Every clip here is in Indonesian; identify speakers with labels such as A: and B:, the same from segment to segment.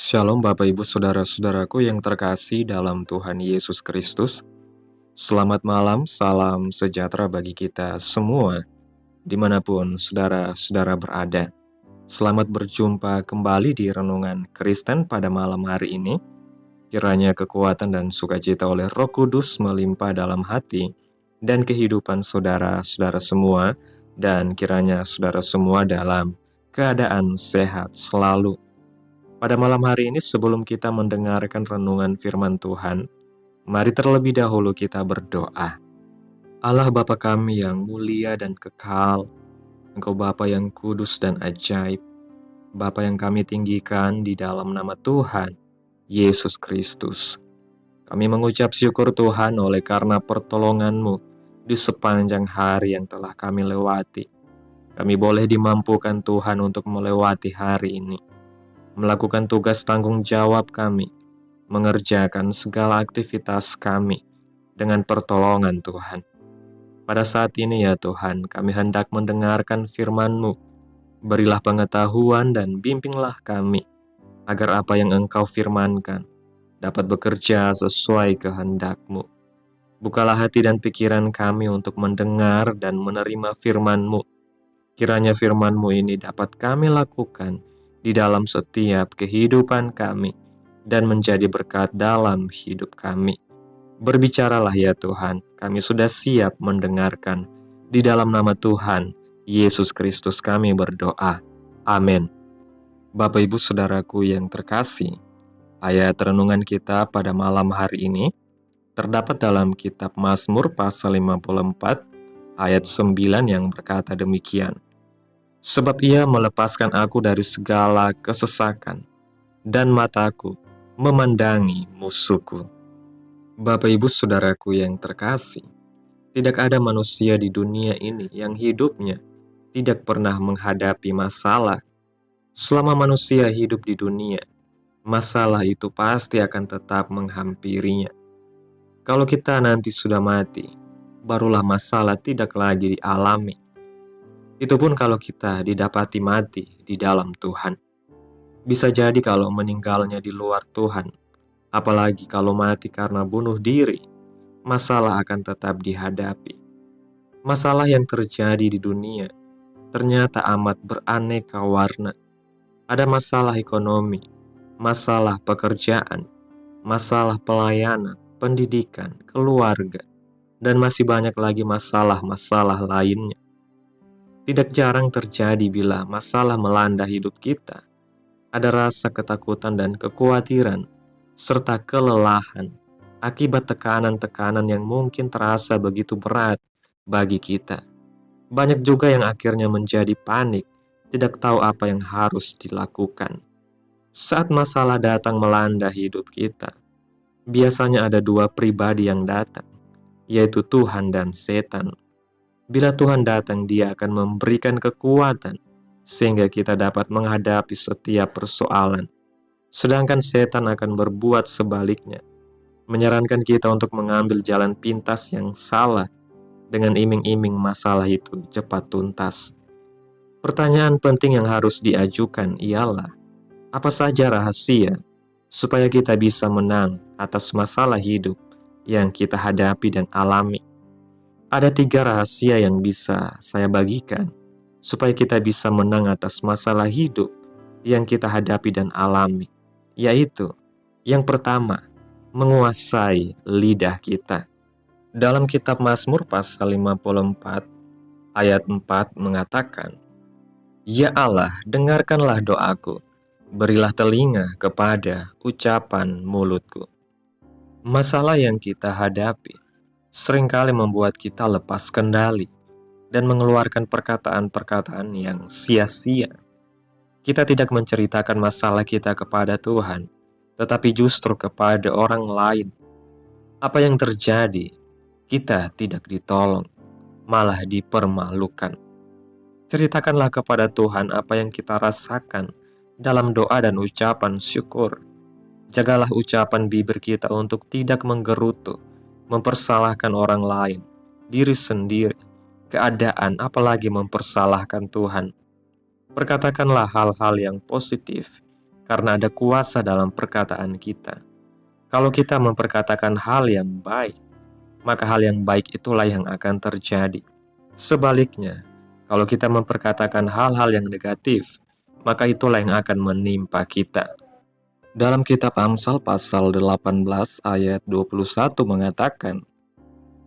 A: Shalom Bapak Ibu Saudara-saudaraku yang terkasih dalam Tuhan Yesus Kristus. Selamat malam, salam sejahtera bagi kita semua, dimanapun saudara-saudara berada. Selamat berjumpa kembali di Renungan Kristen pada malam hari ini. Kiranya kekuatan dan sukacita oleh Roh Kudus melimpah dalam hati dan kehidupan saudara-saudara semua, dan kiranya saudara semua dalam keadaan sehat selalu. Pada malam hari ini sebelum kita mendengarkan renungan firman Tuhan, mari terlebih dahulu kita berdoa. Allah Bapa kami yang mulia dan kekal, Engkau Bapa yang kudus dan ajaib, Bapa yang kami tinggikan di dalam nama Tuhan, Yesus Kristus. Kami mengucap syukur Tuhan oleh karena pertolongan-Mu di sepanjang hari yang telah kami lewati. Kami boleh dimampukan Tuhan untuk melewati hari ini, melakukan tugas tanggung jawab kami, mengerjakan segala aktivitas kami dengan pertolongan Tuhan. Pada saat ini ya Tuhan, kami hendak mendengarkan firman-Mu. Berilah pengetahuan dan bimbinglah kami, agar apa yang Engkau firmankan dapat bekerja sesuai kehendak-Mu. Bukalah hati dan pikiran kami untuk mendengar dan menerima firman-Mu. Kiranya firman-Mu ini dapat kami lakukan di dalam setiap kehidupan kami dan menjadi berkat dalam hidup kami. Berbicaralah ya Tuhan, kami sudah siap mendengarkan. Di dalam nama Tuhan Yesus Kristus kami berdoa. Amin. Bapak Ibu Saudaraku yang terkasih, ayat renungan kita pada malam hari ini terdapat dalam kitab Mazmur pasal 54 ayat 9 yang berkata demikian. Sebab ia melepaskan aku dari segala kesesakan, dan mataku memandangi musuhku. Bapak Ibu Saudaraku yang terkasih, tidak ada manusia di dunia ini yang hidupnya tidak pernah menghadapi masalah. Selama manusia hidup di dunia, masalah itu pasti akan tetap menghampirinya. Kalau kita nanti sudah mati, barulah masalah tidak lagi dialami. Itu pun kalau kita didapati mati di dalam Tuhan. Bisa jadi kalau meninggalnya di luar Tuhan, apalagi kalau mati karena bunuh diri, masalah akan tetap dihadapi. Masalah yang terjadi di dunia ternyata amat beraneka warna. Ada masalah ekonomi, masalah pekerjaan, masalah pelayanan, pendidikan, keluarga, dan masih banyak lagi masalah-masalah lainnya. Tidak jarang terjadi bila masalah melanda hidup kita. Ada rasa ketakutan dan kekhawatiran, serta kelelahan, akibat tekanan-tekanan yang mungkin terasa begitu berat bagi kita. Banyak juga yang akhirnya menjadi panik, tidak tahu apa yang harus dilakukan. Saat masalah datang melanda hidup kita, biasanya ada dua pribadi yang datang, yaitu Tuhan dan setan. Bila Tuhan datang, Dia akan memberikan kekuatan sehingga kita dapat menghadapi setiap persoalan. Sedangkan setan akan berbuat sebaliknya, menyarankan kita untuk mengambil jalan pintas yang salah dengan iming-iming masalah itu cepat tuntas. Pertanyaan penting yang harus diajukan ialah, apa saja rahasia supaya kita bisa menang atas masalah hidup yang kita hadapi dan alami? Ada 3 rahasia yang bisa saya bagikan supaya kita bisa menang atas masalah hidup yang kita hadapi dan alami, yaitu yang pertama, menguasai lidah kita. Dalam kitab Mazmur pasal 54 ayat 4 mengatakan, Ya Allah, dengarkanlah doaku, berilah telinga kepada ucapan mulutku. Masalah yang kita hadapi seringkali membuat kita lepas kendali dan mengeluarkan perkataan-perkataan yang sia-sia. Kita tidak menceritakan masalah kita kepada Tuhan, tetapi justru kepada orang lain. Apa yang terjadi? Kita tidak ditolong, malah dipermalukan. Ceritakanlah kepada Tuhan apa yang kita rasakan dalam doa dan ucapan syukur. Jagalah ucapan bibir kita untuk tidak menggerutu, mempersalahkan orang lain, diri sendiri, keadaan, apalagi mempersalahkan Tuhan. Perkatakanlah hal-hal yang positif, karena ada kuasa dalam perkataan kita. Kalau kita memperkatakan hal yang baik, maka hal yang baik itulah yang akan terjadi. Sebaliknya, kalau kita memperkatakan hal-hal yang negatif, maka itulah yang akan menimpa kita. Dalam kitab Amsal pasal 18 ayat 21 mengatakan,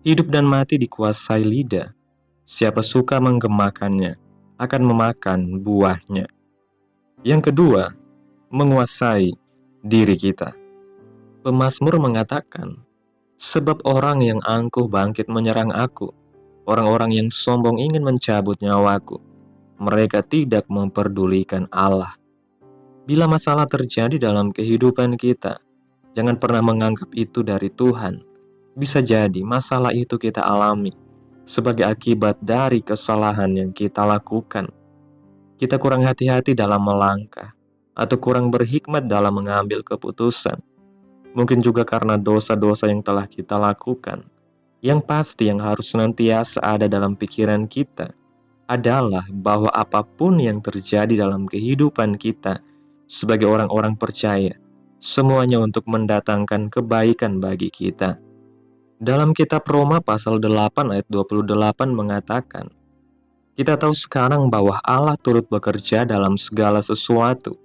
A: hidup dan mati dikuasai lidah. Siapa suka menggemakannya akan memakan buahnya. Yang kedua, menguasai diri kita. Pemazmur mengatakan, sebab orang yang angkuh bangkit menyerang aku, orang-orang yang sombong ingin mencabut nyawaku. Mereka tidak memperdulikan Allah. Bila masalah terjadi dalam kehidupan kita, jangan pernah menganggap itu dari Tuhan. Bisa jadi masalah itu kita alami sebagai akibat dari kesalahan yang kita lakukan. Kita kurang hati-hati dalam melangkah, atau kurang berhikmat dalam mengambil keputusan. Mungkin juga karena dosa-dosa yang telah kita lakukan. Yang pasti yang harus senantiasa ada dalam pikiran kita adalah bahwa apapun yang terjadi dalam kehidupan kita sebagai orang-orang percaya, semuanya untuk mendatangkan kebaikan bagi kita. Dalam kitab Roma pasal 8 ayat 28 mengatakan, kita tahu sekarang bahwa Allah turut bekerja dalam segala sesuatu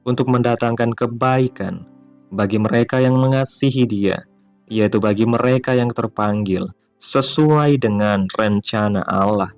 A: untuk mendatangkan kebaikan bagi mereka yang mengasihi Dia, yaitu bagi mereka yang terpanggil sesuai dengan rencana Allah.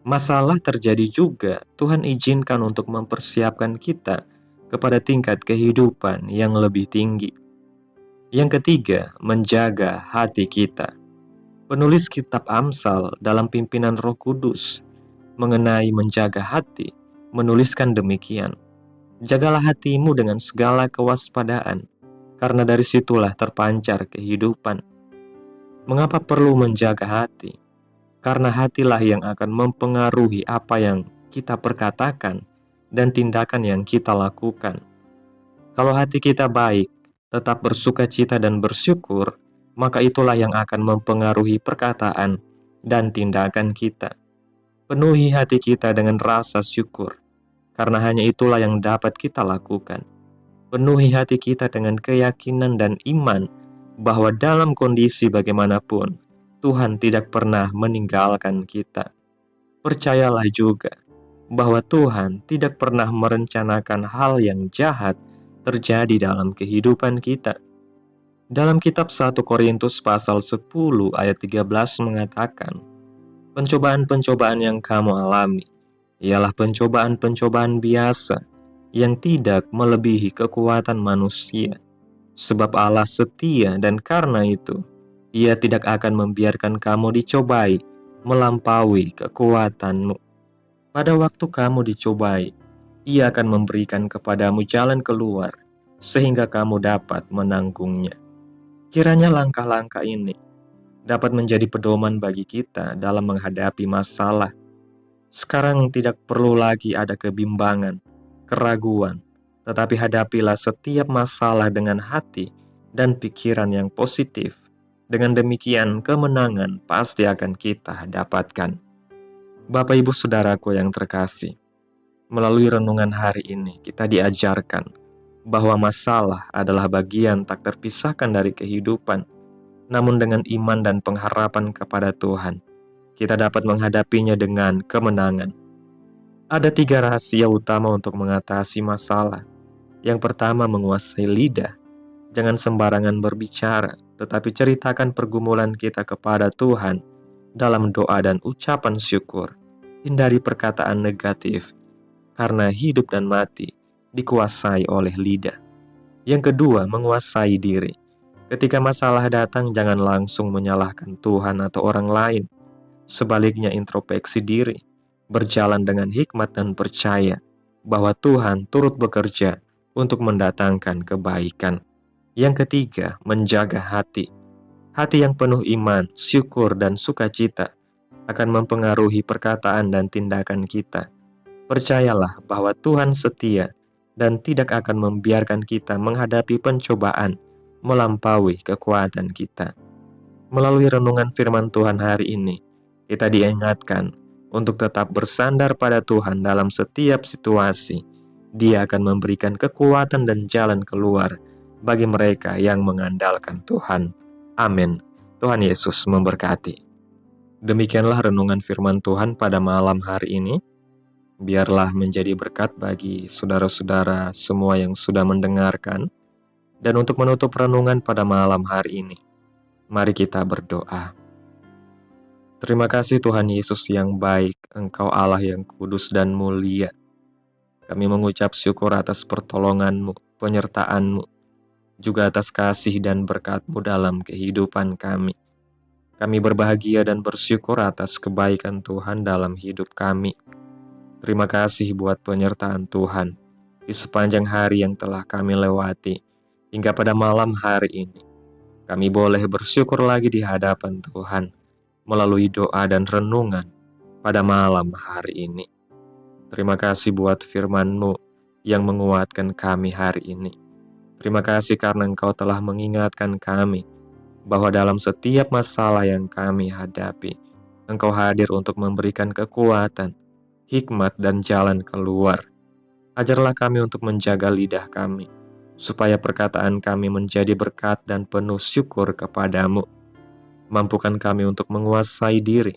A: Masalah terjadi juga, Tuhan izinkan untuk mempersiapkan kita kepada tingkat kehidupan yang lebih tinggi. Yang ketiga, menjaga hati kita. Penulis kitab Amsal dalam pimpinan Roh Kudus mengenai menjaga hati, menuliskan demikian. Jagalah hatimu dengan segala kewaspadaan, karena dari situlah terpancar kehidupan. Mengapa perlu menjaga hati? Karena hatilah yang akan mempengaruhi apa yang kita perkatakan dan tindakan yang kita lakukan. Kalau hati kita baik, tetap bersukacita dan bersyukur, maka itulah yang akan mempengaruhi perkataan dan tindakan kita. Penuhi hati kita dengan rasa syukur, karena hanya itulah yang dapat kita lakukan. Penuhi hati kita dengan keyakinan dan iman bahwa dalam kondisi bagaimanapun, Tuhan tidak pernah meninggalkan kita. Percayalah juga bahwa Tuhan tidak pernah merencanakan hal yang jahat terjadi dalam kehidupan kita. Dalam kitab 1 Korintus pasal 10 ayat 13 mengatakan, pencobaan-pencobaan yang kamu alami ialah pencobaan-pencobaan biasa yang tidak melebihi kekuatan manusia. Sebab Allah setia dan karena itu, Ia tidak akan membiarkan kamu dicobai melampaui kekuatanmu. Pada waktu kamu dicobai, Ia akan memberikan kepadamu jalan keluar sehingga kamu dapat menanggungnya. Kiranya langkah-langkah ini dapat menjadi pedoman bagi kita dalam menghadapi masalah. Sekarang tidak perlu lagi ada kebimbangan, keraguan, tetapi hadapilah setiap masalah dengan hati dan pikiran yang positif. Dengan demikian, kemenangan pasti akan kita dapatkan. Bapak Ibu Saudaraku yang terkasih, melalui renungan hari ini kita diajarkan bahwa masalah adalah bagian tak terpisahkan dari kehidupan. Namun dengan iman dan pengharapan kepada Tuhan, kita dapat menghadapinya dengan kemenangan. Ada 3 rahasia utama untuk mengatasi masalah. Yang pertama, menguasai lidah. Jangan sembarangan berbicara, tetapi ceritakan pergumulan kita kepada Tuhan dalam doa dan ucapan syukur. Hindari perkataan negatif, karena hidup dan mati dikuasai oleh lidah. Yang kedua, menguasai diri. Ketika masalah datang, jangan langsung menyalahkan Tuhan atau orang lain. Sebaliknya, introspeksi diri, berjalan dengan hikmat dan percaya bahwa Tuhan turut bekerja untuk mendatangkan kebaikan. Yang ketiga, menjaga hati. Hati yang penuh iman, syukur, dan sukacita akan mempengaruhi perkataan dan tindakan kita. Percayalah bahwa Tuhan setia dan tidak akan membiarkan kita menghadapi pencobaan melampaui kekuatan kita. Melalui renungan firman Tuhan hari ini, kita diingatkan untuk tetap bersandar pada Tuhan dalam setiap situasi, Dia akan memberikan kekuatan dan jalan keluar bagi mereka yang mengandalkan Tuhan. Amin. Tuhan Yesus memberkati. Demikianlah renungan firman Tuhan pada malam hari ini. Biarlah menjadi berkat bagi saudara-saudara semua yang sudah mendengarkan. Dan untuk menutup renungan pada malam hari ini, mari kita berdoa. Terima kasih Tuhan Yesus yang baik, Engkau Allah yang kudus dan mulia. Kami mengucap syukur atas pertolongan-Mu, penyertaan-Mu, juga atas kasih dan berkat-Mu dalam kehidupan kami. Kami berbahagia dan bersyukur atas kebaikan Tuhan dalam hidup kami. Terima kasih buat penyertaan Tuhan di sepanjang hari yang telah kami lewati hingga pada malam hari ini. Kami boleh bersyukur lagi di hadapan Tuhan melalui doa dan renungan pada malam hari ini. Terima kasih buat firman-Mu yang menguatkan kami hari ini. Terima kasih karena Engkau telah mengingatkan kami bahwa dalam setiap masalah yang kami hadapi, Engkau hadir untuk memberikan kekuatan, hikmat, dan jalan keluar. Ajarlah kami untuk menjaga lidah kami, supaya perkataan kami menjadi berkat dan penuh syukur kepadamu. Mampukan kami untuk menguasai diri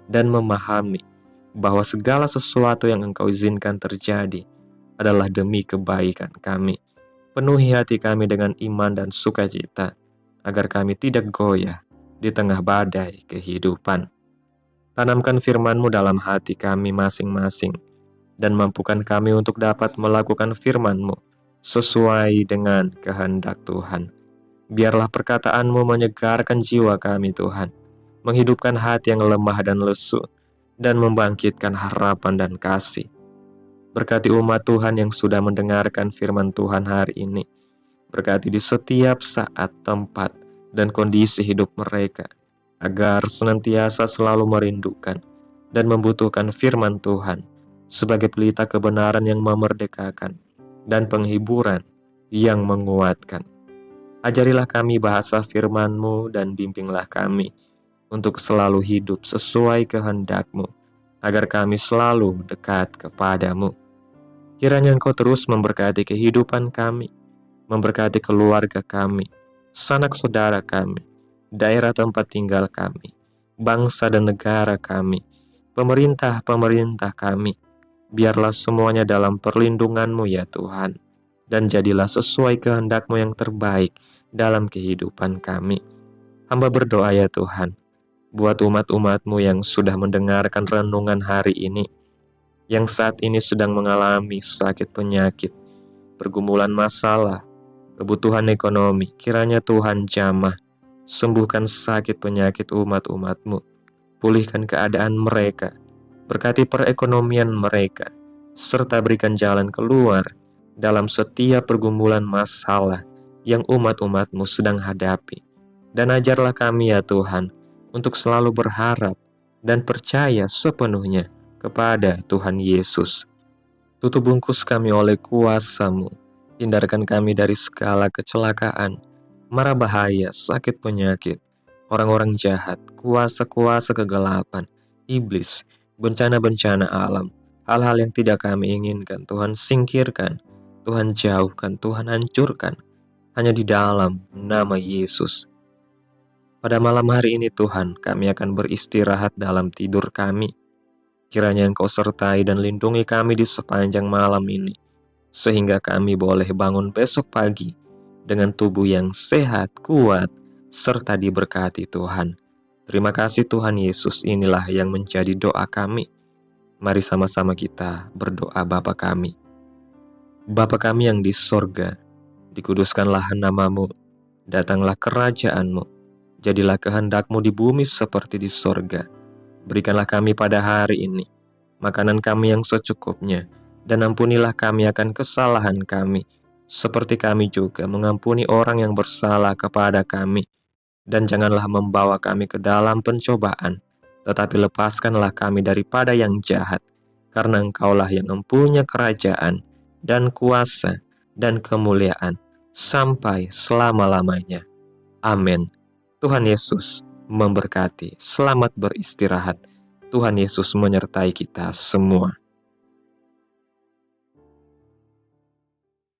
A: dan memahami bahwa segala sesuatu yang Engkau izinkan terjadi adalah demi kebaikan kami. Penuhi hati kami dengan iman dan sukacita, agar kami tidak goyah di tengah badai kehidupan. Tanamkan firman-Mu dalam hati kami masing-masing, dan mampukan kami untuk dapat melakukan firman-Mu sesuai dengan kehendak Tuhan. Biarlah perkataan-Mu menyegarkan jiwa kami Tuhan, menghidupkan hati yang lemah dan lesu, dan membangkitkan harapan dan kasih. Berkati umat Tuhan yang sudah mendengarkan firman Tuhan hari ini. Berkati di setiap saat, tempat, dan kondisi hidup mereka, agar senantiasa selalu merindukan dan membutuhkan firman Tuhan sebagai pelita kebenaran yang memerdekakan dan penghiburan yang menguatkan. Ajarilah kami bahasa firman-Mu dan bimbinglah kami untuk selalu hidup sesuai kehendak-Mu, agar kami selalu dekat kepadamu. Kiranya Engkau terus memberkati kehidupan kami, memberkati keluarga kami, sanak saudara kami, daerah tempat tinggal kami, bangsa dan negara kami, pemerintah-pemerintah kami. Biarlah semuanya dalam perlindungan-Mu ya Tuhan, dan jadilah sesuai kehendak-Mu yang terbaik dalam kehidupan kami. Hamba berdoa ya Tuhan, buat umat-umat-Mu yang sudah mendengarkan renungan hari ini, yang saat ini sedang mengalami sakit penyakit, pergumulan masalah, kebutuhan ekonomi. Kiranya Tuhan jamah, sembuhkan sakit penyakit umat-umat-Mu, pulihkan keadaan mereka, berkati perekonomian mereka, serta berikan jalan keluar dalam setiap pergumulan masalah yang umat-umat-Mu sedang hadapi. Dan ajarlah kami ya Tuhan, untuk selalu berharap dan percaya sepenuhnya kepada Tuhan Yesus. Tutup bungkus kami oleh kuasa-Mu, hindarkan kami dari segala kecelakaan, mara bahaya, sakit penyakit, orang-orang jahat, kuasa-kuasa kegelapan, iblis, bencana-bencana alam, hal-hal yang tidak kami inginkan. Tuhan singkirkan, Tuhan jauhkan, Tuhan hancurkan, hanya di dalam nama Yesus. Pada malam hari ini Tuhan, kami akan beristirahat dalam tidur kami. Kiranya Engkau sertai dan lindungi kami di sepanjang malam ini, sehingga kami boleh bangun besok pagi dengan tubuh yang sehat, kuat, serta diberkati Tuhan. Terima kasih Tuhan Yesus, inilah yang menjadi doa kami. Mari sama-sama kita berdoa. Bapa kami. Bapa kami yang di sorga, dikuduskanlah nama-Mu, datanglah kerajaan-Mu, jadilah kehendak-Mu di bumi seperti di sorga. Berikanlah kami pada hari ini makanan kami yang secukupnya, dan ampunilah kami akan kesalahan kami, seperti kami juga mengampuni orang yang bersalah kepada kami. Dan janganlah membawa kami ke dalam pencobaan, tetapi lepaskanlah kami daripada yang jahat, karena Engkaulah yang mempunyai kerajaan, dan kuasa, dan kemuliaan, sampai selama-lamanya. Amin. Tuhan Yesus memberkati. Selamat beristirahat. Tuhan Yesus menyertai kita semua.